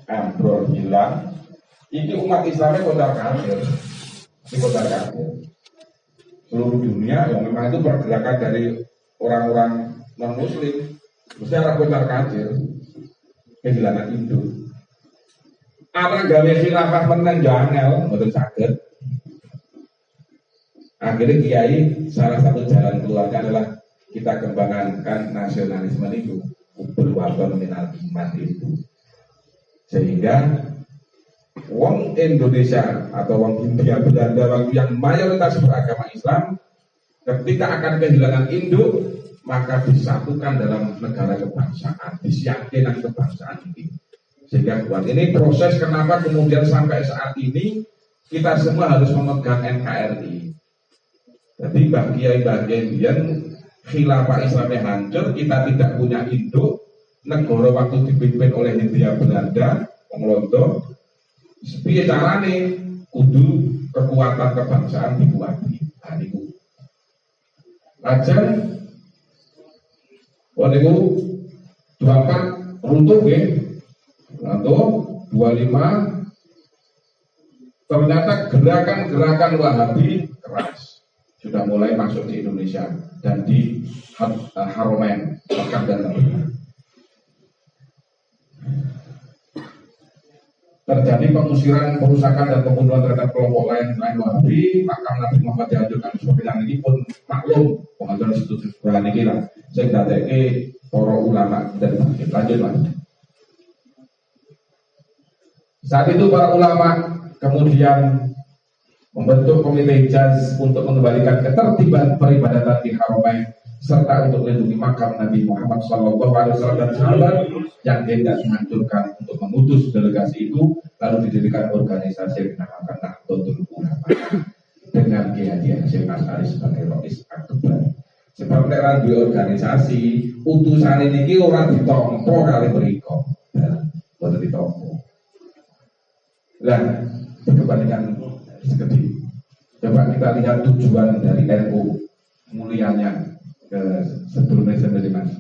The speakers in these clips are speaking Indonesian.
ambrol hilang. Ini umat Islamnya kocar kacir, ini kocar kacir. Seluruh dunia yang memang itu pergerakan dari orang-orang non Muslim, mesti arah kocar kacir, kehilangan induk. Apa gawe khilafah menang jangel, betul sakit. Akhirnya kiai salah satu jalan keluarnya adalah kita kembangkan nasionalisme itu, berwaton minal iman itu, sehingga wong Indonesia atau wong Hindia Belanda yang mayoritas beragama Islam ketika akan kehilangan induk maka disatukan dalam negara kebangsaan, disiapkan kebangsaan ini. Sehingga buat ini proses kenapa kemudian sampai saat ini kita semua harus memegang NKRI. Jadi bagian khilafah Islamnya hancur, kita tidak punya induk, negara waktu dipimpin oleh Hindia Belanda, wong Londo. Piye carane kudu kekuatan kebangsaan dikuati. Nah niku. Lajeng niku 24 runtuh nggih. Runtuh 25 ternyata gerakan-gerakan Wahabi keras sudah mulai masuk di Indonesia dan di Haramain, Mekah dan Madinah. Terjadi pengusiran, perusakan dan pembunuhan terhadap kelompok lain Wahabi, maka Nabi Muhammad dihancurkan seperti yang ini pun maklum pengajaran institusi Quran ini lah. Saya dateke para ulama dan bangkit. Lanjut lagi. Saat itu para ulama kemudian membentuk komite Hijaz untuk mengembalikan ketertiban peribadatan di Haramain serta untuk melindungi makam Nabi Muhammad SAW dan sahabat yang hendak dihancurkan. Untuk memutus delegasi itu lalu didirikan organisasi yang dinamakan Nahdlatul Ulama dengan Kiai Hasyim Asy'ari sebagai Rais Akbar. Sebab nek ra duwe organisasi, utusan ini orang ditompo kali mriko. Boten ditompo. Lah, perbandingan sekedip. Coba kita lihat tujuan dari NU mulianya ke sebelumnya sendiri mas.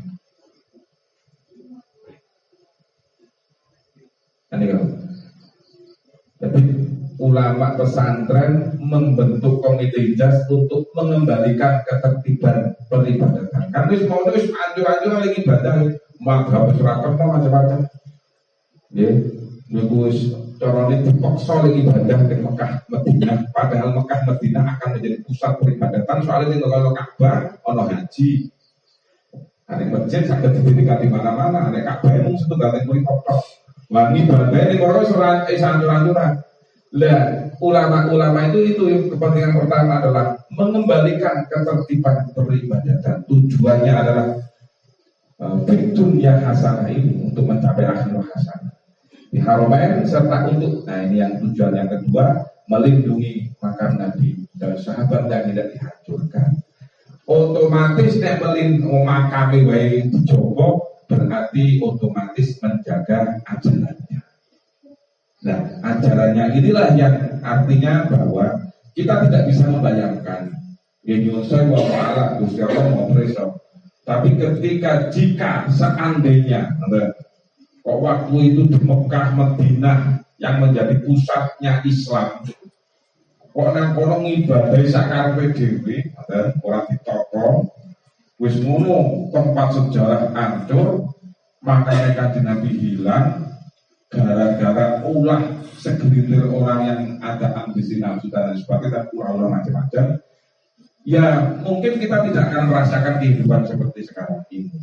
Jadi ulama pesantren membentuk komite Hijaz untuk mengembalikan ketertiban peribadatan. Kan wis mau wis anjur-anjur lagi ibadah, mazhab seragam macam-macam. Ya, niku wis carane dipaksa lagi ibadah di Mekah Madinah, padahal Mekah Madinah akan menjadi pusat peribadatan soalnya kalau Ka'bah ono haji. Ada masjid saged didirikan di mana-mana, ada Ka'bah mung setunggal kuwi tok. Wangi ibadah ini kalau surat anjuran-anjuran. Lah ulama-ulama itu yang kepentingan pertama adalah mengembalikan ketertiban peribadatan. Tujuannya adalah dunia hasanah ini untuk mencapai akhir hasanah di Haramain serta untuk ini yang tujuan yang kedua melindungi makam Nabi dan sahabat yang tidak dihancurkan. Otomatis nek melindungi makam wae dicoba berarti otomatis menjaga ajarannya. Nah, ajarannya inilah yang artinya bahwa kita tidak bisa membayangkan Indonesia mau Allah, Gusti Allah mau preso. Tapi jika seandainya kok waktu itu di Mekah Madinah yang menjadi pusatnya Islam, kok nang kono ngibadah sakarepe dhewe, ora ditata, wis ngono tempat sejarah hancur, makanya Kanjeng Nabi hilang gara-gara ulah segelintir orang yang ada ambisi nafsu dan sebagainya dan ulah macam-macam. Ya mungkin kita tidak akan merasakan kehidupan seperti sekarang ini.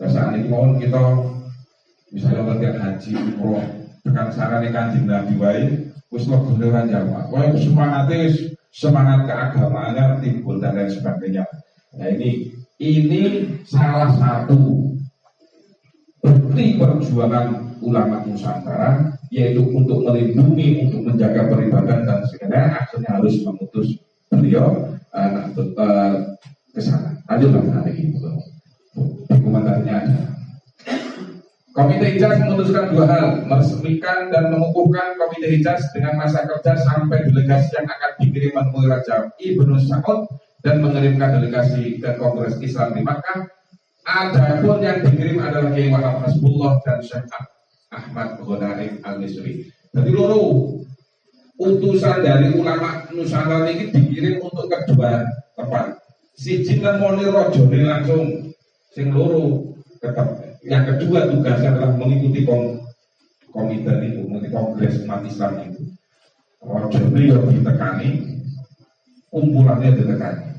Saat ini mohon kita misalnya latihan haji umroh tekan sarane Kanjeng Nabi wae wis legone ora jamaah. Wae semangat keagamaannya timbul dan lain sebagainya. Nah ini salah satu bukti perjuangan ulama Nusantara, yaitu untuk melindungi, untuk menjaga peribadatan dan segala akhirnya harus memutus beliau ke sana. Lanjutlah hari ini. Komentarnya ada. Komite Hijaz memutuskan dua hal, meresmikan dan mengukuhkan Komite Hijaz dengan masa kerja sampai delegasi yang akan dikirim menemui Raja Ibnu Saud dan mengirimkan delegasi ke Kongres Islam di Makkah. Adapun yang dikirim adalah Kiai Wahab Hasbullah dan Syekh Ahmad Ghanaim Al-Misri. Jadi loro utusan dari ulama Nusantara ini dikirim untuk kedua tempat. Siji nemoni rajane langsung, sing loro tetap. Yang kedua tugasnya adalah mengikuti komite itu, mengikuti kongres umat Islam itu. Rajane yo ditekani, kumpulannya ditekani.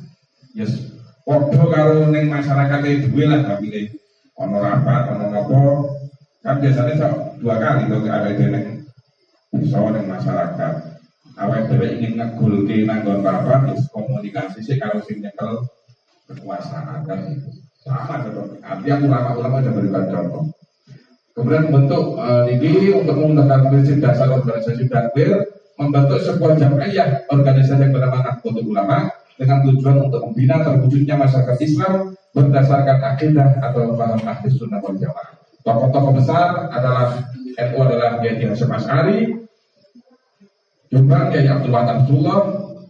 Yes, padha karo ning masyarakat e duwe lah kapile. Ana rapat, ana napa, kan biasanya dua kali to ada ning bisa ning masyarakat. Awake dhewe ingin ngegulke nanggon rapat, wis komunikasi sih karo sing nyekel kekuasaan kan itu. Sama seperti artinya ulama-ulama sudah berikan contoh. Kemudian membentuk ini untuk menggunakan prinsip dasar organisasi takbir, membentuk sebuah jamiah organisasi yang bernama Nahdlatul Ulama dengan tujuan untuk membina terwujudnya masyarakat Islam berdasarkan akidah atau paham ahli sunnah wal jamaah. Tokoh-tokoh besar adalah NU adalah Kiai Hasyim Asy'ari, juga Kiai Abdul Wahab Abdullah,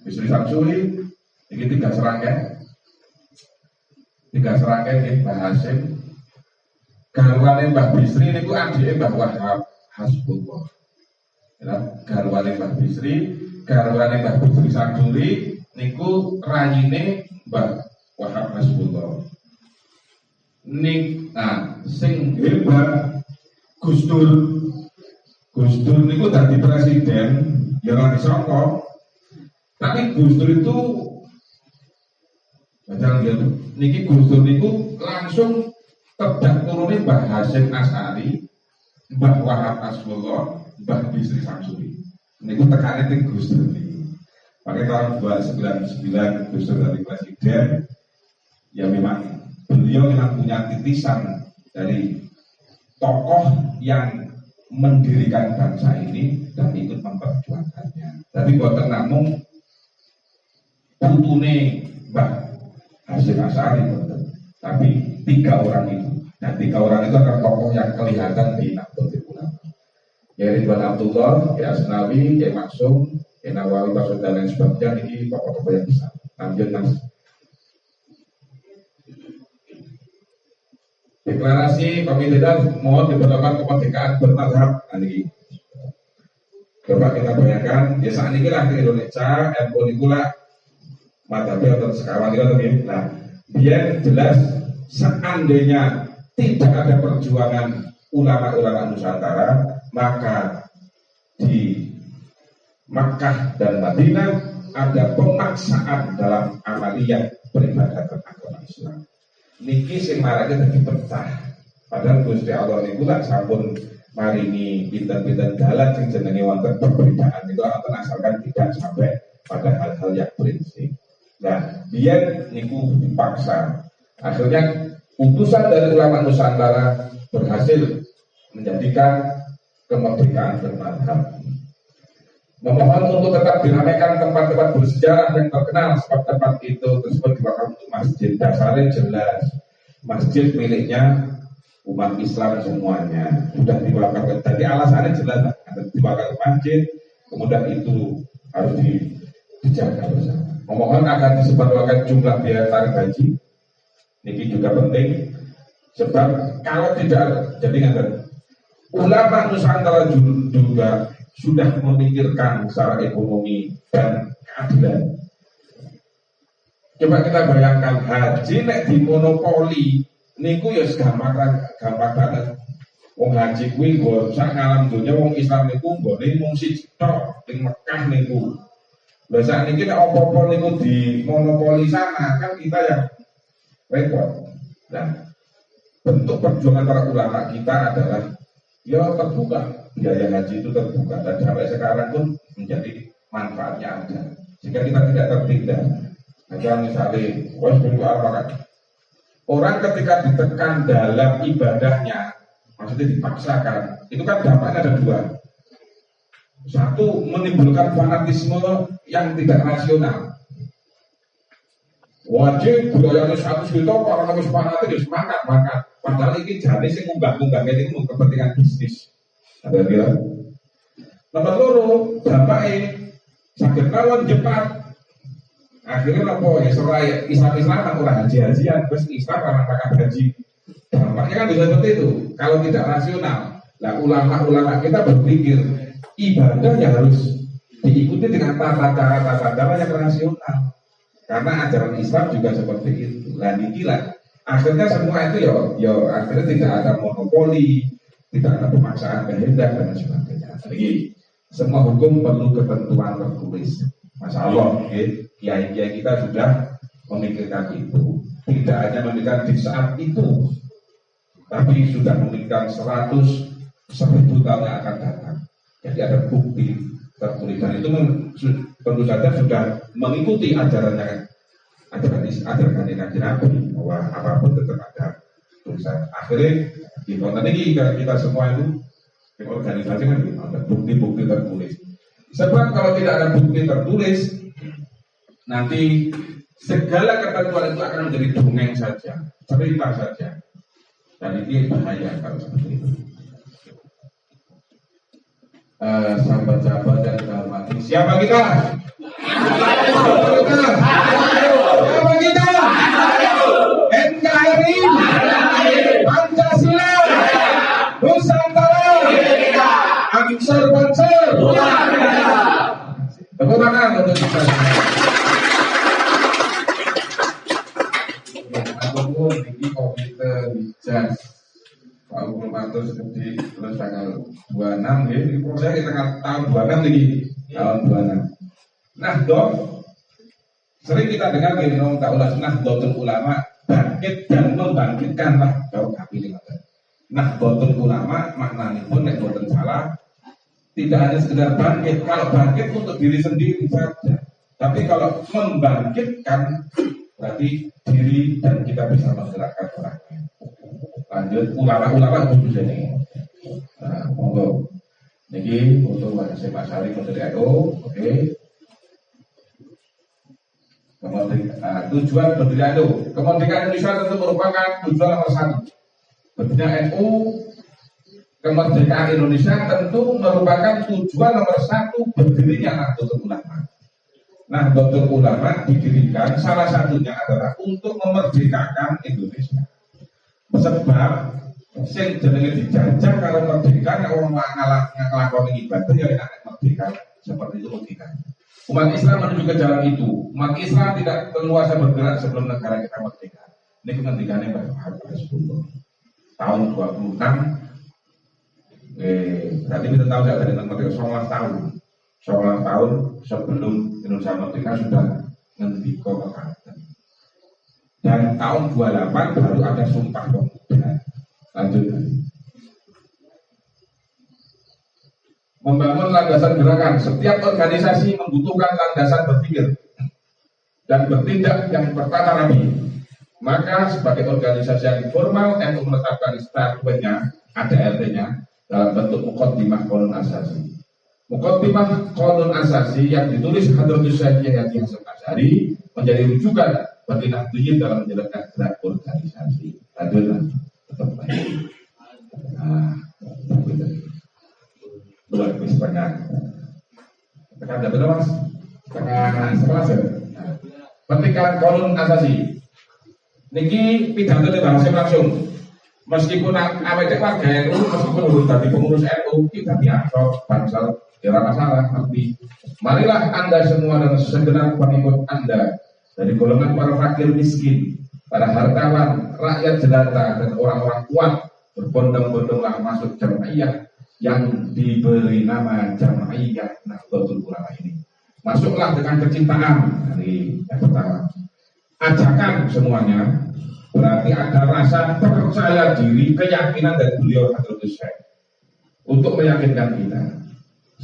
Bisri Samsuri, ini tiga serangkaian nih Mbah Hasyim. Garwane Mbah Bisri niku adike Mbah Wahab Hasbullah. Ya, garwane Mbah Bisri, garwane Mbah Bisri Samsuri niku rayine Mbah Wahab Hasbullah. Nah, sing hebat Gus Dur niku dadi presiden ya ora disangka. Tapi Gus Dur itu padahal dia niki Gus Dur niku langsung tedak turunin Mbah Hasyim Asy'ari, Mbah Wahab Hasbullah, Mbah Bisri Samsuri. Niku tekane teng Gus Dur niku. Pada tahun 1999 Gus Dur jadi presiden, ya memang beliau memang punya titisan dari tokoh yang mendirikan bangsa ini dan ikut memperjuangkannya. Tapi boten namung putune Mbah Hasyim Asy'ari boten. Tapi tiga orang itu, dan tiga orang itu akan tokoh yang kelihatan di Nahdlatul Ulama. Ya Ridwan Abdullah, ya Asnawi, ya Maksum, ya Nawawi, Basud dan lain sebagainya. Ini tokoh-tokoh yang besar. Lanjut Mas. Deklarasi Komite Dan mohon diberlakukan kemerdekaan bermadhab. Ini coba kita bayangkan, ya saat ini lah di Indonesia, NU ini pula madhabnya atau sekawan itu lebih. Nah, biar jelas seandainya tidak ada perjuangan ulama-ulama Nusantara, maka di Makkah dan Madinah ada pemaksaan dalam amaliyah peribadatan agama Islam. Niki sing marake dadi pecah. Padahal Gusti Allah niku lak sampun maringi pinten-pinten dalan sing jenenge wonten perbedaan itu asalkan tidak sampai pada hal-hal yang prinsip. Nah, biar niku dipaksa. Akhirnya utusan dari ulama Nusantara berhasil menjadikan kemerdekaan bermadhab. Memohon untuk tetap dinamakan tempat-tempat bersejarah yang terkenal, sebab tempat itu tersebut diwakaf untuk masjid. Dasarnya jelas, masjid miliknya umat Islam semuanya sudah diwakafkan. Jadi alasannya jelas, ada diwakaf masjid, kemudian itu harus dijaga bersama. Memohon agar disebarluaskan jumlah biaya tarik haji. Ini juga penting, sebab kalau tidak jadi ulama Nusantara juga sudah memikirkan secara ekonomi dan keadilan. Coba kita bayangkan haji nek dimonopoli niku ya gampang banget. Wong haji kuwi nggo sak ngalam donya wong Islam niku nggone mung siji tok ning Mekah niku. Lah sakniki nek apa-apa niku dimonopoli sana kan kita ya repot. Nah, bentuk perjuangan para ulama kita adalah ya terbuka. Biaya haji itu terbuka dan sampai sekarang pun menjadi manfaatnya ada. Jika kita tidak tertindas, aja misalnya, orang ketika ditekan dalam ibadahnya, maksudnya dipaksakan, itu kan dampaknya ada dua. Satu, menimbulkan fanatisme yang tidak rasional. Wajib budaya satu juta para harus fanatik semangat. Padahal ini jadi sih unggah-unggahnya ini kepentingan bisnis. Ada bilang, nomor loro, dampaknya sakit lawan Jepang. Akhirnya apa ya serai Islam orang haji-hajian, terus Islam orang pakai haji. Dampaknya kan bisa seperti itu. Kalau tidak rasional, Nah, ulama-ulama kita berpikir ibadah ya harus diikuti dengan tata cara yang rasional. Karena ajaran Islam juga seperti itu. Nah, inilah akhirnya semua itu akhirnya tidak ada monopoli, tidak ada pemaksaan kehendak dan sebagainya. Jadi semua hukum perlu ketentuan tertulis. Masya Allah, kiai-kiai kita sudah memikirkan itu. Tidak hanya memikirkan di saat itu, tapi sudah memikirkan 100.000 tahun yang akan datang. Jadi ada bukti tertulis dan itu tentu saja sudah mengikuti ajaran Nabi bahwa apapun tetap ada tulisan. Akhirnya di konten ini kita semua itu di organisasi kan ada bukti-bukti tertulis. Sebab kalau tidak ada bukti tertulis, nanti segala ketentuan itu akan menjadi dongeng saja, cerita saja, dan ini bahaya kalau seperti itu. Sahabat-sahabat yang dihormati, siapa kita? Siapa kita? NKRI, Pancasila, Nusantara, Ansor Pancor. Tepuk tangan untuk kita. Ataupun ini komite Jas Pak Gubernur Matur seperti terus tanggal 26 ya, ini prosesnya tanggal tahun 26 lagi tahun 26. Nah dok, sering kita dengar gini dong, tak ulas Nahdlatul Ulama bangkit dan membangkitkanlah dok kami ini. Nahdlatul Ulama maknanya pun nek boten salah tidak hanya sekedar bangkit. Kalau bangkit untuk diri sendiri saja, tapi kalau membangkitkan berarti diri dan kita bisa menggerakkan orang lain. Lanjut ulama-ulama itu jadi. Nah, monggo. Niki untuk Mas Sari Menteri NU, oke. Tujuan berdiri NU, kemerdekaan Indonesia tentu merupakan tujuan nomor 1. Berdirinya NU, kemerdekaan Indonesia tentu merupakan tujuan nomor 1 berdirinya Nahdlatul Ulama. Nahdlatul Ulama didirikan salah satunya adalah untuk memerdekakan Indonesia. Sebab sing jenenge dijajah kalau merdeka nek wong nglakoni ibadah ya enak merdeka seperti itu logika. Umat Islam menuju ke jalan itu. Umat Islam tidak leluasa bergerak sebelum negara kita merdeka. Ini kemerdekaannya pada 10 tahun 26. Berarti kita tahu tidak dari merdeka 19 tahun. 19 tahun sebelum Indonesia merdeka sudah ngendika kekaten. Dan tahun 28 baru ada Sumpah Pemuda. Lanjut. Membangun landasan gerakan. Setiap organisasi membutuhkan landasan berpikir dan bertindak yang bertata rapi. Maka sebagai organisasi yang formal, NU menetapkan statunya, ADRT-nya dalam bentuk Muqaddimah Qonun Asasi. Muqaddimah Qonun Asasi yang ditulis Hadratus Syekh Kiai Haji Hasyim Asy'ari menjadi rujukan bagi Nahdliyin dalam menjalankan gerak organisasi. Lanjut, tetap baik. Dua setengah. Tekan ada berapa mas? Setengah sekelas ya. Petikan Qonun Asasi. Niki pidato di bahasa langsung. Meskipun awake warga NU, meskipun urus tadi pengurus NU, kita biasa bangsa tidak masalah. Tapi marilah Anda semua dan segenap pengikut Anda dari golongan para fakir miskin, para hartawan, rakyat jelata dan orang-orang kuat berbondong-bondonglah masuk jamaiyah yang diberi nama Jamaiyah Nahdlatul Ulama ini. Masuklah dengan kecintaan. Ini yang pertama. Ajakan semuanya berarti ada rasa percaya diri, keyakinan dari beliau Hadratus Syekh untuk meyakinkan kita.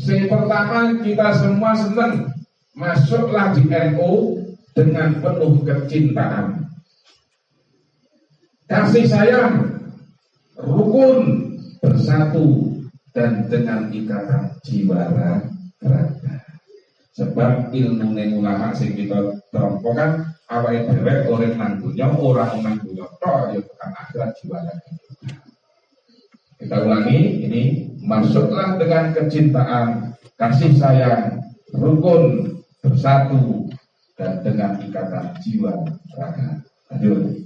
Yang pertama, kita semua senang masuklah di NU dengan penuh kecintaan, kasih sayang, rukun, bersatu, dan dengan ikatan jiwa raga. Sebab ilmu ulama sing kita terompokan awake dhewe urip nang donya ora nang donya tok ya tekan akhirat jiwa raga. Kita ulangi ini, masuklah dengan kecintaan, kasih sayang, rukun, bersatu, dan dengan ikatan jiwa raga. Lanjut.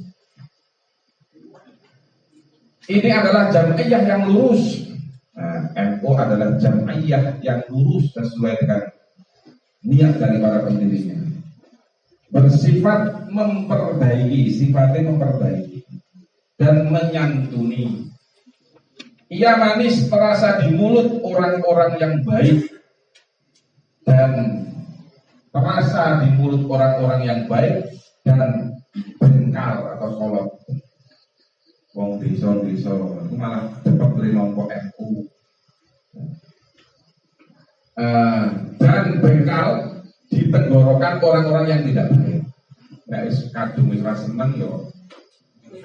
Ini adalah jamaiyah yang lurus, Nah, NU adalah jamaiyah yang lurus sesuai dengan niat dari para pendirinya. Bersifat memperbaiki, sifatnya memperbaiki dan menyantuni. Ia manis terasa di mulut orang-orang yang baik dan terasa di mulut orang-orang yang baik dan bengkal atau kolot. Wong desa-desa itu malah cepat beli nombok NU. Dan bengkal di tenggorokan orang-orang yang tidak baik. Nah, kadung wis ra seneng yo.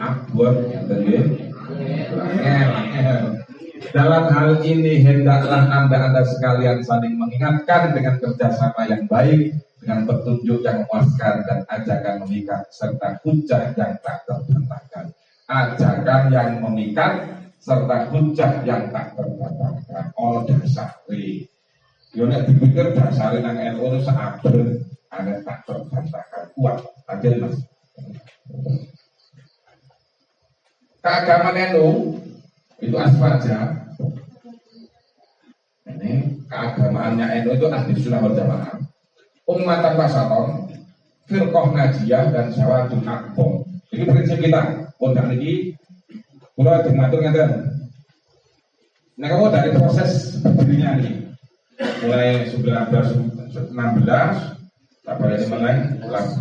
Abot ya tadi. Dalam hal ini hendaklah Anda sekalian saling mengingatkan dengan kerjasama yang baik, dengan petunjuk yang memuaskan dan ajakan memikat serta hujah yang tak terbantahkan. Ajakan yang memikat serta hujah yang tak terbantahkan. Oh dasari. Yo nek dipikir dasare nang NU itu sabar, ada tak terbantahkan. Kuat, aja Mas. Keagamaan NU itu aswaja. Ini keagamaannya NU itu ahli sunnah wal jamaah, ummatan wasaton, firqah najiyah dan syawatul akbar. Ini prinsip kita. Kondang ini kalau dimatur ngeten. Nah, kalau dari proses berdirinya nih, mulai 1916, apa ini mulai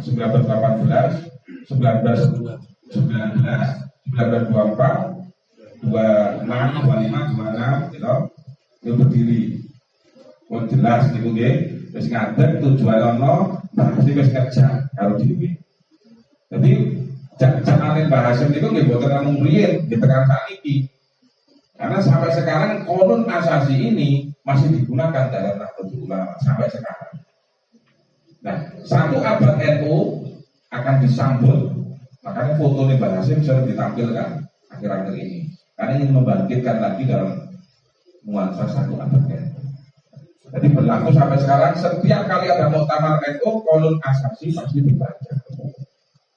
1918, 1919, 1924, 26, 25, 26, gitu. Itu berdiri. Mau jelas niku nggih, wis ngadeg tujuan ono, pasti wis kerja karo dhewe. Jadi jangan Mbah Hasyim niku nggih boten namung riyen, nggih tekan sakniki. Karena sampai sekarang konun asasi ini masih digunakan dalam Nahdlatul Ulama sampai sekarang. Nah, satu abad NU akan disambut, makanya foto Mbah Hasyim sering ditampilkan akhir-akhir ini. Karena ingin membangkitkan lagi dalam nuansa satu abad NU. Jadi berlaku sampai sekarang, setiap kali ada muktamar NU, kolon asasi pasti dibaca.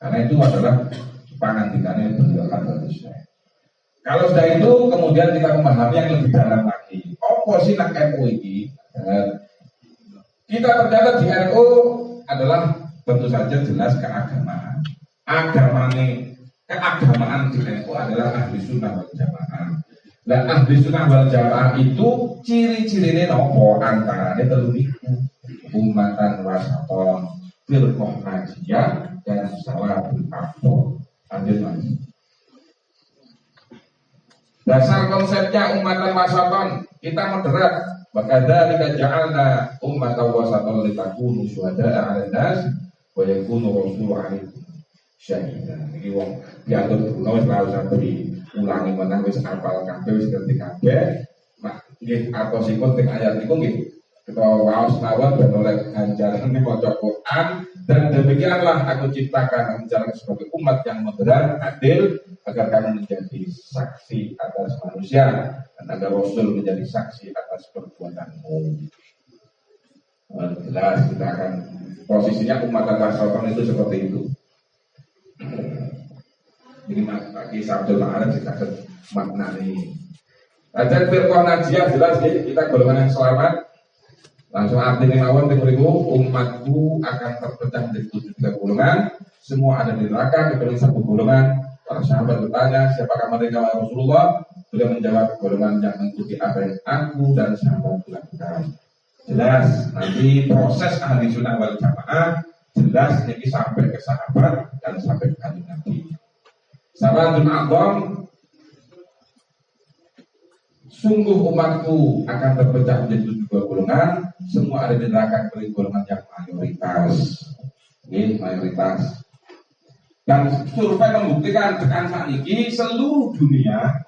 Karena itu adalah pangandikannya beliau Habibullah. Kalau sudah itu, kemudian kita memahami yang lebih dalam lagi. Apa sih nak NU ini? Kita tercatat di NU adalah tentu saja jelas keagamaan. Keagamaan di NU adalah ahli sunnah wal jamaah. Dan ahli sunnah wal jamaah itu ciri-cirinya nopo antaranya telu niku, ummatan wasaton, firqah najiyah dan syawatul akbar. Lanjut lagi. Dasar konsepnya ummatan wasaton, kita moderat. Wakadzalika ja'alna ummatan wasaton litakunu syuhada'a 'alan nas wa yakunu rasulu 'alaikum syahida. Iki wong diatur kuno wis ora usah ulangi menang wis apal kabeh wis ngerti kabeh. Mak nggih atosipun teng ayat niku nggih kita waos mawon ben oleh ganjaran maca Quran. Dan demikianlah aku ciptakan menjalankan sebagai umat yang moderat, adil, agar kamu menjadi saksi atas manusia dan agar Rasul menjadi saksi atas perbuatanmu. Jelas kita akan posisinya umat wasaton itu seperti itu. Ini bagi Sabtu Ma'arif kita akan maknani. Ajak firqah najiyah jelas ya, kita golongan yang selamat. Langsung artinya mawon beribu, umatku akan terpecah menjadi 73 golongan. Semua ada di neraka kecuali satu golongan. Para sahabat bertanya, siapakah mereka wahai Rasulullah? Beliau menjawab, golongan yang mengikuti apa yang aku dan sahabat lakukan. Jelas nanti proses ahli sunnah wal jamaah jelas ini sampai ke sahabat dan sampai ke hari Nabi. Sahabatul A'zam, sungguh umatku akan terpecah menjadi 72 golongan. Semua ada di neraka kecuali golongan yang mayoritas. Ini mayoritas. Dan survei membuktikan tekan saat ini seluruh dunia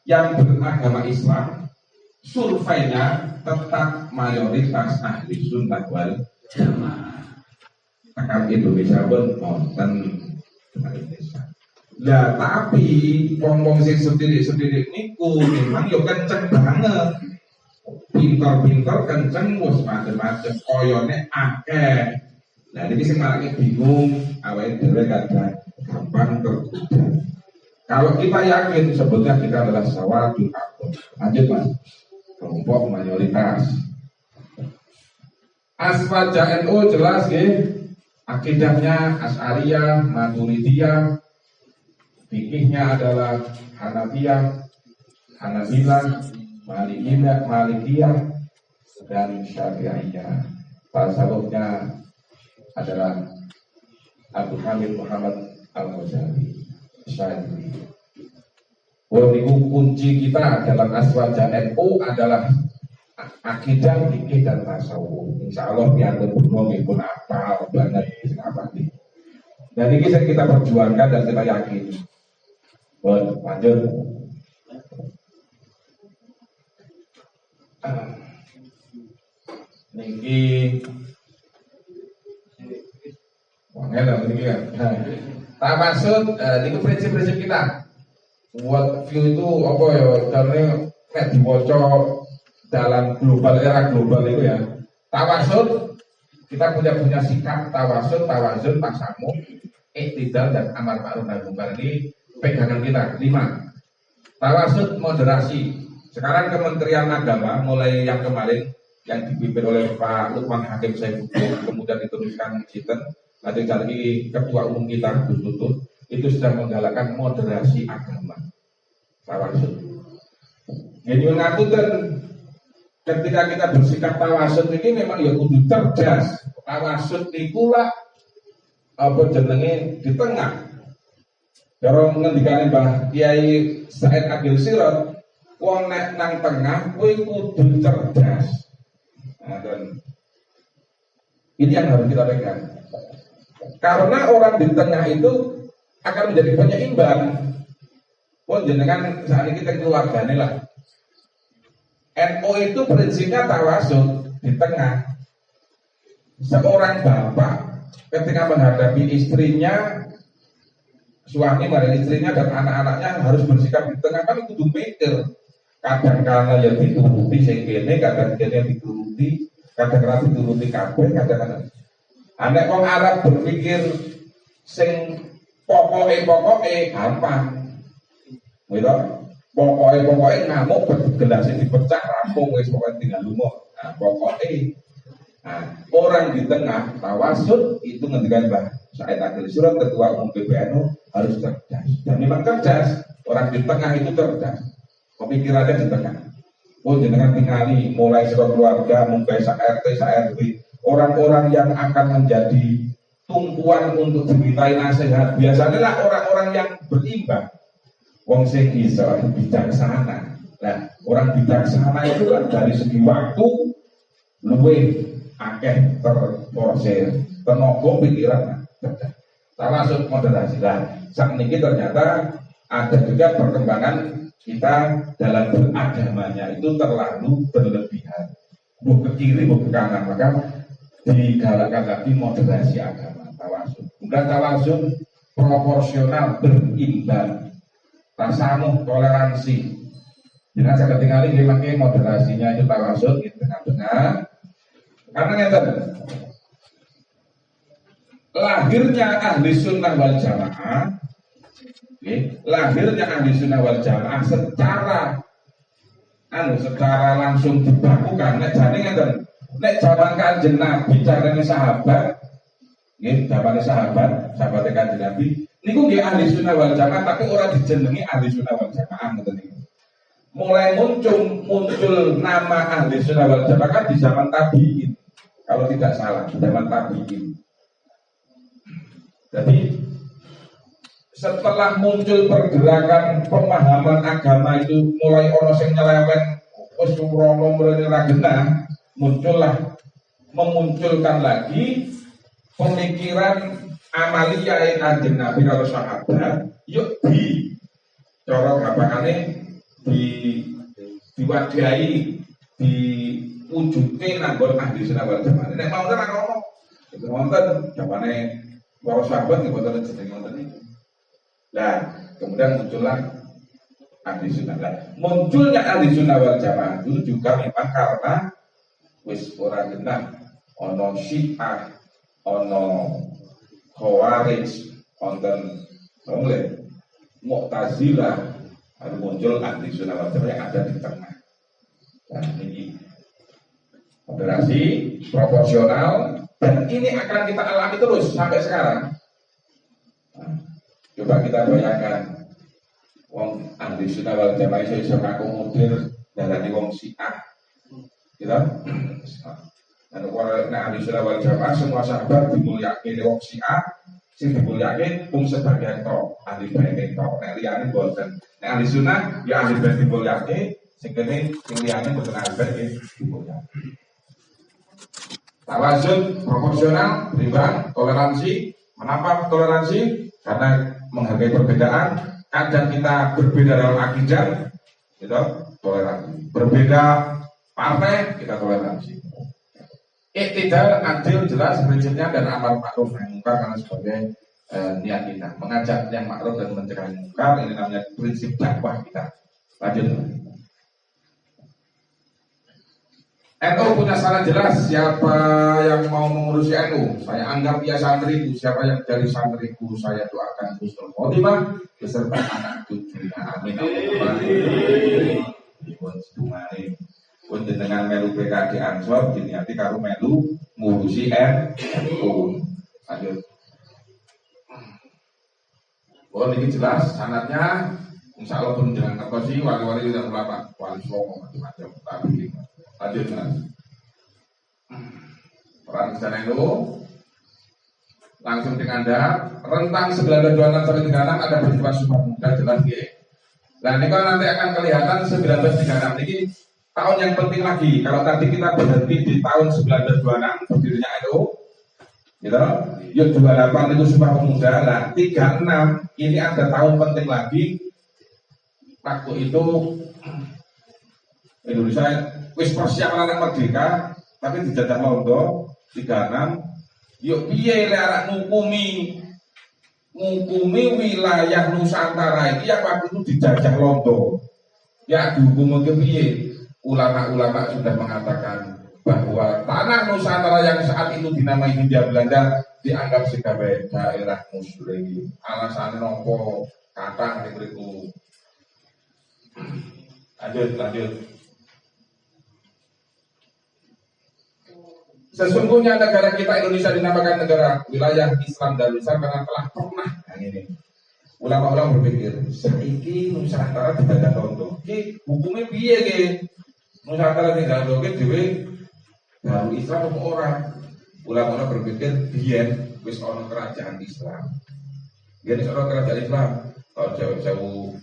yang beragama Islam, surveinya tetap mayoritas ahli sunnah wal jamaah. Tekan Indonesia pun konten Indonesia. Lah tapi ngomong sing sendiri niku memang yo kenceng banget. Pintar-pintar kenceng wis macam-macam koyone akeh. Nah iki sing malah bingung awake dhewe kadang gampang tergoda. Kalau kita yakin sebetulnya kita adalah sawadul akbar. Lanjut mas, kelompok mayoritas. Aswaja NU jelas ya, akidahnya Asy'ariyah, Maturidiyah, fikihnya adalah Hanafiyah, Hanabilah, Malikiyah, dan Syafi'iyah. Tasawufnya adalah Abu Hamid Muhammad Al-Ghazali. Syadili. Kunci kita dalam Aswaja NU adalah akidah, fikih dan tasawuf. Insya Allah biar berbunyi pun apa banget apa nih. Dan ini yang kita perjuangkan dan kita yakin. Lanjut. Niki wangen niki ya. Tawassut itu prinsip-prinsip kita. World view itu apa ya? Karena nek diwaca dalam era global itu ya. Tawassut kita punya sikap tawassut, tawazun, tasamu, iktidal dan amar ma'ruf nahi munkar. Ini pegangan kita 5. Tawassut moderasi. Sekarang Kementerian Agama mulai yang kemarin yang dipimpin oleh Pak Lukman Hakim Saifuddin kemudian diteruskan Jinten. Nanti lagi ketua umum kita Gus Tutut itu sedang menggalakkan moderasi agama. Tawasud. Jadi ngapunten ketika kita bersikap tawasud ini memang ya kudu cerdas. Tawasud niku lah apa jenenge di tengah. Kalau ngendikane Mbah Kiai Said Agil Sirot, wong nek nang tengah kowe kudu cerdas. Nah, dan ini yang harus kita pegang. Karena orang di tengah itu akan menjadi penyeimbang. Pun jenengan saat ini kita keluargane lah. NU itu prinsipnya tawasud di tengah. Seorang bapak ketika menghadapi istrinya, suami pada istrinya dan anak-anaknya harus bersikap di tengah kan kudu mikir. Kadang-kadang ya dituruti sing kene, kadang-kadang dituruti, kadang-kadang dituruti kabeh, kadang-kadang anek wong Arab berpikir sing pokoke gampang. Gitu. Pokoke ngamuk gelas dipecah rampung wis pokoke tinggal lumah. Nah, pokoke orang di tengah tawasud itu ngendikan Mbah Said Agil Sirot ketua umum PBNU harus cerdas. Dan memang cerdas, orang di tengah itu cerdas. Pemikirannya di tengah. Oh jenengan tingali mulai saka keluarga, mulai sak RT, sak RW. Orang-orang yang akan menjadi tumpuan untuk dimintai nasihat biasanya lah orang-orang yang berimbang. Wong sing iso bijaksana. Nah, orang bijaksana itu kan dari segi waktu luwih akeh terporsir, tenaga pikiran termasuk moderasi. Nah, saat ini ternyata ada juga perkembangan kita dalam beragamanya itu terlalu berlebihan. Bu ke kiri, bu ke kanan, maka digalakkan lagi moderasi agama, tawasud. Bukan tawasud proporsional, berimbang, tasamuh, toleransi. Jangan saya ketinggalan dia pakai moderasinya itu tawasud di tengah-tengah. Karena ngeten, lahirnya ahli sunnah wal jamaah, lahirnya ahli sunnah wal jamaah secara langsung dibakukan. Nek jane ngeten. Nek zaman Kanjeng Nabi carane sahabat, nggih, zaman sahabat Kanjeng Nabi niku nggih ahli sunnah wal jamaah tapi ora dijenengi ahli sunnah wal jamaah ngoten niku. Mulai muncul nama ahli sunnah wal jamaah kan di zaman tabi'in. Kalau tidak salah, di zaman tabi'in. Jadi setelah muncul pergerakan pemahaman agama itu mulai ono sing nyeleweng wis rono mrene ra genah. Memunculkan lagi pemikiran amaliyah Kanjeng Nabi kalau sahabat yuk di corong apakane diwadahi diwujudke nanggon ahli sunnah wal jamaah. Nek mau ora ono itu wonten jamane para sahabat nggih boten jeneng wonten niku. Nah, kemudian muncullah ahli sunnah. Munculnya ahli sunnah wal jamaah itu juga memang karena wis ora genah ana Syiah, ana Khawarij, wonten Mu'tazilah, lalu muncul ahli sunnah wal jamaah yang ada di tengah. Nah, ini moderasi, proporsional, dan ini akan kita alami terus sampai sekarang. Nah, coba kita bayangkan, wong ahli sunnah wal jamaah iso ngakomodir darani wong Syiah, gitu. Dan ahli sunnah wal jamaah semua sahabat dimulyakake wong Syiah, sing dimulyakake pun sebagian tok ahli bait tok, nek liyane boten. Nek ahli sunnah ya ahli bait dimulyakake, sing kene sing liyane boten ahli bait dimulyakake. Tawazun, proporsional, berimbang, toleransi. Kenapa toleransi? Karena menghargai perbedaan. Kadang kita berbeda dalam akidah, gitu, toleransi. Berbeda partai, kita toleransi. Iktidal, adil, jelas prinsipnya dan amar ma'ruf nahi munkar karena sebagai niat kita mengajak yang ma'ruf dan mencegah yang munkar. Ini namanya prinsip dakwah kita. Lanjut. NU punya sanad jelas siapa yang mau mengurusi NU. Saya anggap dia santriku. Siapa yang dari santriku saya doakan husnul khotimah beserta anak cucunya. Amin. Pun dengan melu PKD Ansor diniati karo melu ngurusi NU. Lanjut. Oh ini jelas sanadnya. Insya Allah pun dengan kertosi wali-wali dan ulama, wali songo macam-macam. Tapi lanjut mas. Peran sana itu langsung dengan Anda rentang 1926 sampai 36 ada peristiwa Sumpah Pemuda jelas ya. Nah ini kalau nanti akan kelihatan 1936 ini tahun yang penting lagi. Kalau tadi kita berhenti di tahun 1926 berdirinya NU, gitu. Yuk 28 itu Sumpah Pemuda. Nah 36 ini ada tahun penting lagi. Waktu itu Indonesia wis persiapan anak merdeka, tapi dijajah Londo 36. Yuk piye lek arek ngukumi wilayah Nusantara ini yang waktu itu dijajah Londo. Ya dihukum ke piye? Ulama-ulama sudah mengatakan bahwa tanah Nusantara yang saat itu dinamai Hindia Belanda dianggap sebagai daerah muslim. Alasannya nopo kata itu. Lanjut. Sesungguhnya negara kita Indonesia dinamakan negara wilayah Islam dan Nusantara karena telah pernah ini. Ulama-ulama berpikir, saiki Nusantara tidak Londo. Ki hukumnya piye ki? Nusantara tidak Londo dhewe baru Islam apa orang? Ulama-ulama berpikir biyen wis ana kerajaan Islam. Biyen wis ana kerajaan Islam. Kalau jauh-jauh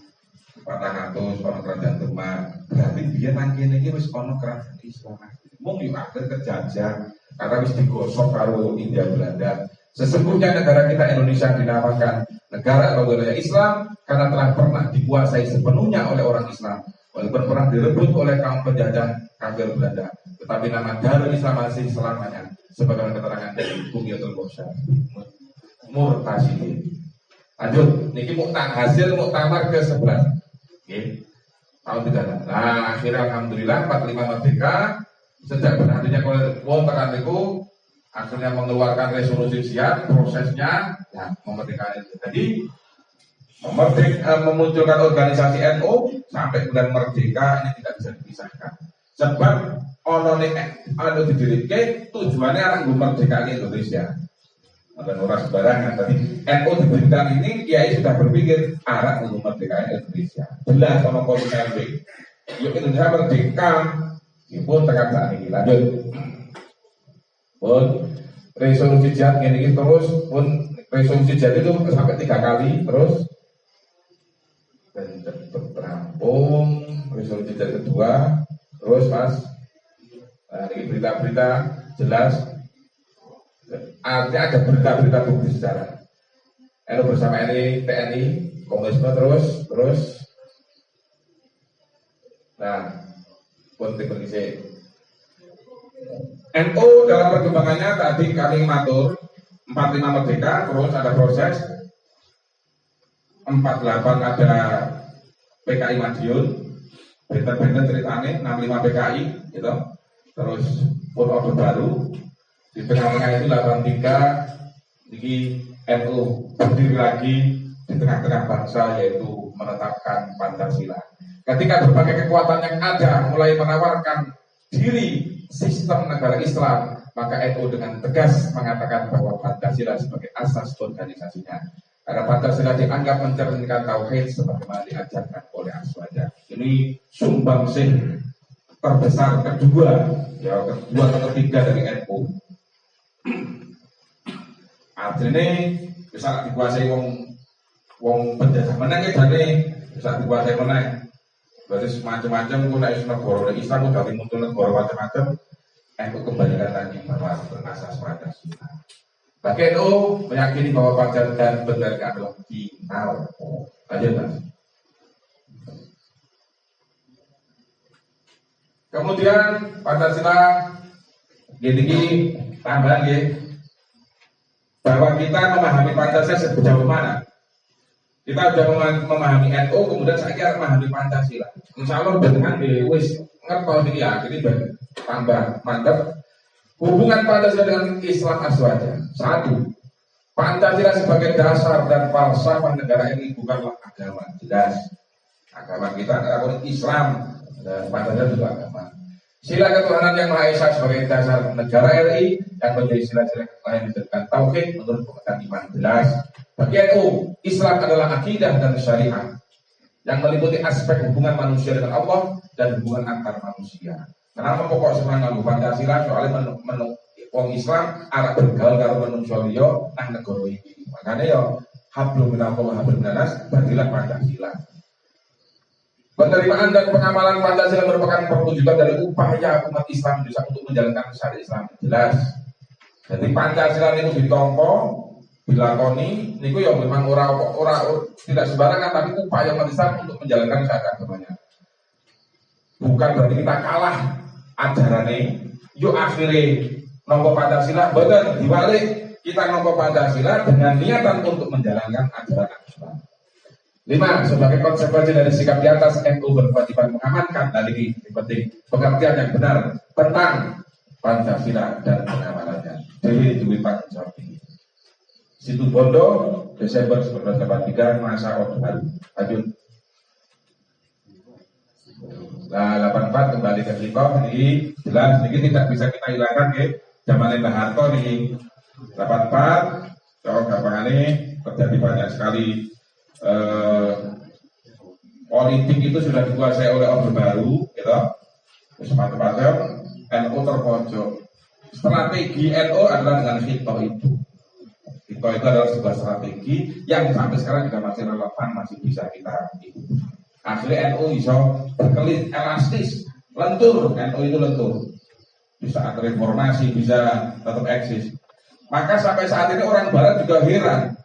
400 ana kerajaan Demak. Berarti biyen nang kene iki wis ana kerajaan Islam. Mung yo akhir kejajah karena wis digosok karo Hindia Belanda. Sesungguhnya negara kita Indonesia dinamakan negara atau wilayah Islam karena telah pernah dikuasai sepenuhnya oleh orang Islam, walaupun pernah direbut oleh kaum penjajah kafir Belanda. Tetapi nama Darul Islam masih selamanya, sebagaimana keterangan dari Bughyatul Mursal Murtasyidin. Lanjut, niki hasil muktamar ke-11. Oke. Tahun 36. Nah, akhirnya alhamdulillah 45 merdeka. Sejak berhentinya Kolonial tekan itu akhirnya mengeluarkan resolusi siap prosesnya ya memerdekakan itu. Jadi memunculkan organisasi NU sampai bulan merdeka ini tidak bisa dipisahkan. Sebab ono didirike tujuannya anak merdeka Indonesia. Dan orang sembarangan tadi NU diberikan ini Kiai sudah berpikir arah merdeka Indonesia. Jelas sama konsen yuk Indonesia merdeka. Pun tekan saat ini lanjut. Pun resolusi jihad ini terus pun resolusi jihad itu sampai 3 kali terus dan terampung resolusi jihad kedua terus mas. Nah, ini berita-berita jelas. Artinya ada berita-berita bukti sejarah. NU bersama TNI komunisme terus. Nah. Kondisi NU dalam perkembangannya tadi kami matur 45 merdeka, terus ada proses 48 ada PKI Madiun, benten-benten ceritanya 65 PKI gitu, terus pun order baru di tengah-tengah itu 83 ini NU berdiri lagi di tengah-tengah bangsa, yaitu menetapkan Pancasila. Ketika berbagai kekuatan yang ada mulai menawarkan diri sistem negara Islam, maka NU dengan tegas mengatakan bahwa Pancasila sebagai asas organisasinya. Karena Pancasila dianggap mencerminkan tauhid sebagaimana diajarkan oleh Aswaja. Ini sumbangsih terbesar kedua atau ketiga dari NU. Artinya bisa dikuasai wong penjajah menang ya, jadi bisa dikuasai menang. Berarti macam-macam pun dari negara Islam udah muncul negara macam-macam. NU kembalikan lagi bahwa berasas Pancasila. Bagi NU meyakini bahwa Pancasila dan bendera adalah final. Lanjut mas. Kemudian Pancasila gini tambahan ya, bahwa kita memahami Pancasila sejauh mana. Kita sudah memahami NU, kemudian saya kira memahami Pancasila. Insya Allah dengan wis ngerti ini ya, ini tambah mantap. Hubungan Pancasila dengan Islam aswaja. Satu, Pancasila sebagai dasar dan falsafah negara ini bukanlah agama, jelas. Agama kita adalah Islam, dan Pancasila juga agama. Sila ketuhanan yang Maha Esa sebagai dasar negara RI yang menjadi sila-sila yang menjadikan tauhid menurut pengertian iman, jelas. Bagi NU, Islam adalah akidah dan syariat yang meliputi aspek hubungan manusia dengan Allah dan hubungan antar manusia. Kenapa pokok sebenarnya nganggo Pancasila? Soalnya wong Islam arep bergaul karo manungsa liya nang negara iki. Makanya ya hablum minallah wa hablum minas, badilah Pancasila. Penerimaan dan pengamalan Pancasila merupakan perwujudan dari upaya umat Islam Indonesia untuk menjalankan syariat Islam, jelas. Jadi Pancasila itu ditompo, dilakoni, niku ya memang ora tidak sembarangan, tapi upaya umat Islam untuk menjalankan syariat agamanya. Bukan berarti kita kalah ajarannya. Yuk akhirnya nompo Pancasila, betul dibalik kita nompo Pancasila dengan niatan untuk menjalankan ajaran Islam. 5. Sebagai konsekuensi dari sikap di atas, NU berkewajiban mengamankan dari penting pengertian yang benar tentang Pancasila dan pengamalannya. Jadi duit tanggung jawab ini. Situ Bondo, Desember 1983, masa Orde Baru. Lanjut. Nah, 84 kembali ke kita, ini jelas, ini tidak bisa kita hilangkan ya. Zaman Mbah Harto nih, 84, coba gampang ini terjadi banyak sekali. Politik itu sudah dikuasai oleh Orde Baru, gitu. Semacam NU terpojok. Strategi NU adalah dengan hitoh itu. Hitoh itu adalah sebuah strategi yang sampai sekarang juga masih relevan, masih bisa kita ikuti. Akhirnya NU bisa berkelit, elastis, lentur. NU itu lentur. Bisa reformasi, bisa tetap eksis. Maka sampai saat ini orang Barat juga heran.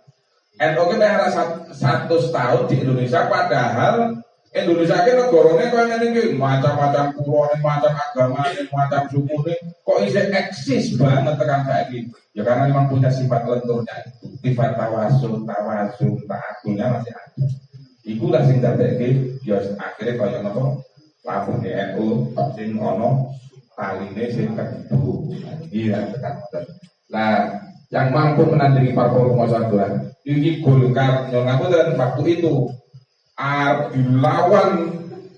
NU kita 100 tahun di Indonesia, padahal Indonesia ini negaranya kayak ini macam-macam pulau, macam agama, macam suku ini, kok bisa eksis banget tekan kayak gitu. Ya karena memang punya sifat lenturnya itu, sifat tawasul, ta'akulnya masih ada. Ikulah sing dadeke, ya akhirnya kaya nopo labuh di NU, sing ono taline sing kedu. Iya tekan ngoten. Lah yang mampu menandingi parpol penguasa Tuhan ini Golkar yang ngaku dan waktu itu dilawan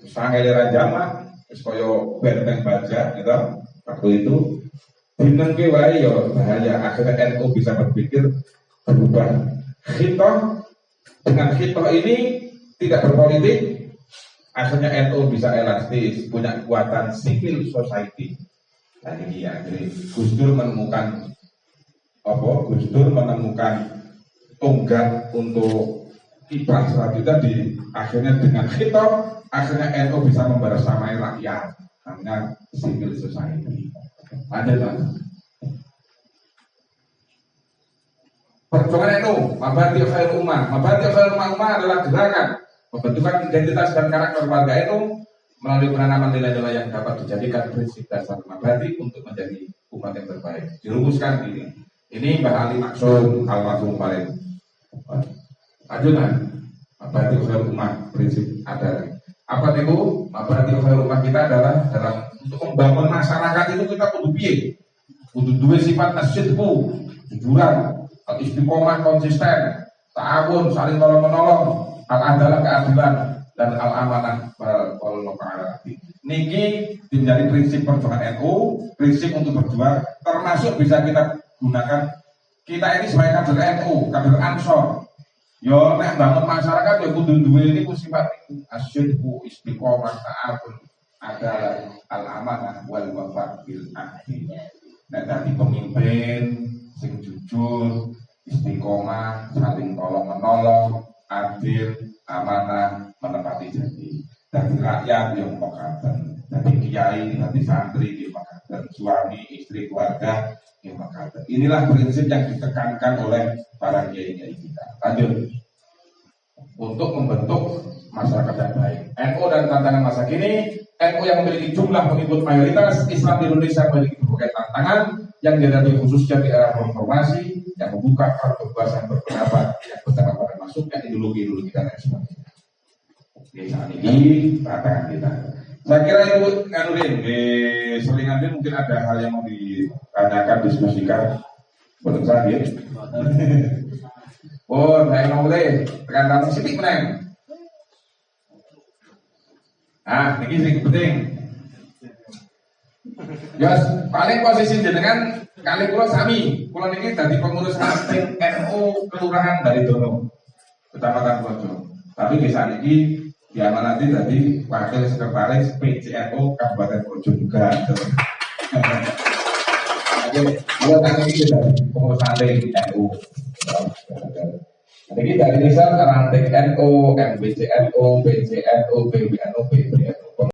sanggairan jamaah koyo benteng baja gitu waktu itu dinengke wae ya bahaya. Akhirnya NU bisa berpikir berubah khitoh, dengan khitoh ini tidak berpolitik, akhirnya NU bisa elastis, punya kekuatan civil society. Nah ini akhirnya Gus Dur menemukan tonggak untuk kiprah selanjutnya di akhirnya dengan khitoh, akhirnya NU bisa membersamai rakyat, namanya civil society. Ada kan? Perjuangan NU, Mabadi Khairul Ummah. Mabadi Khairul Ummah adalah gerakan pembentukan identitas dan karakter warga NU melalui penanaman nilai-nilai yang dapat dijadikan prinsip dasar Mabadi untuk menjadi umat yang terbaik. Dirumuskan ini Mbah Ali Maksum, Al-Maksum paling lanjutan Mabadi Khairul Ummah, prinsip ada. Apa itu? Mabadi Khairul Ummah kita adalah dalam untuk membangun masyarakat itu kita kudu piye? Kudu duwe sifat asyidku, jujuran, istiqomah, konsisten, ta'awun, saling tolong menolong, al-adalah keadilan, dan al-amanah wal muqarrati. Niki menjadi prinsip perjuangan NU, prinsip untuk berjuang, termasuk bisa kita gunakan kita ini sebagai kader NU, kader Ansor. Yo nek bangun masyarakat ya kudu duwe niku sifat niku asyidku istiqomah ta'awun adalah al-amanah wal wafa bil ahdi. Nek dadi pemimpin sing jujur, istiqomah, saling tolong menolong, adil, amanah, menepati janji. Dari rakyat yang mengatakan, dari kiai, dari santri yang mengatakan, suami, istri, keluarga yang mengatakan. Inilah prinsip yang ditekankan oleh para kiai-kiai kita. Lanjut, untuk membentuk masyarakat yang baik. NU dan tantangan masa kini, NU yang memiliki jumlah pengikut mayoritas, Islam di Indonesia memiliki berbagai tantangan yang dihadapi khususnya di era reformasi yang membuka kebebasan berpendapat yang berdampak pada masuknya ideologi-ideologi dan lain sebagainya. Di saat ini tantangan kita. Saya kira itu nganurin di selingan ini mungkin ada hal yang mau ditanyakan, diskusikan. Menurut saya. Oh, saya mau mulai tekan tamu sedikit meneng. Ini sih penting. Yes, paling posisi jenengan kali kula sami. Kula niki dadi pengurus ranting NU kelurahan dari Dono, Kecamatan Projo. Tapi desa niki diamanati dadi wakil sekretaris PCNU Kabupaten Projo juga. Kula tanya iki dari pengurus ranting NU. Jadi dari desa ranting NU, MBCNU, PCNU, PBNU, PBNU.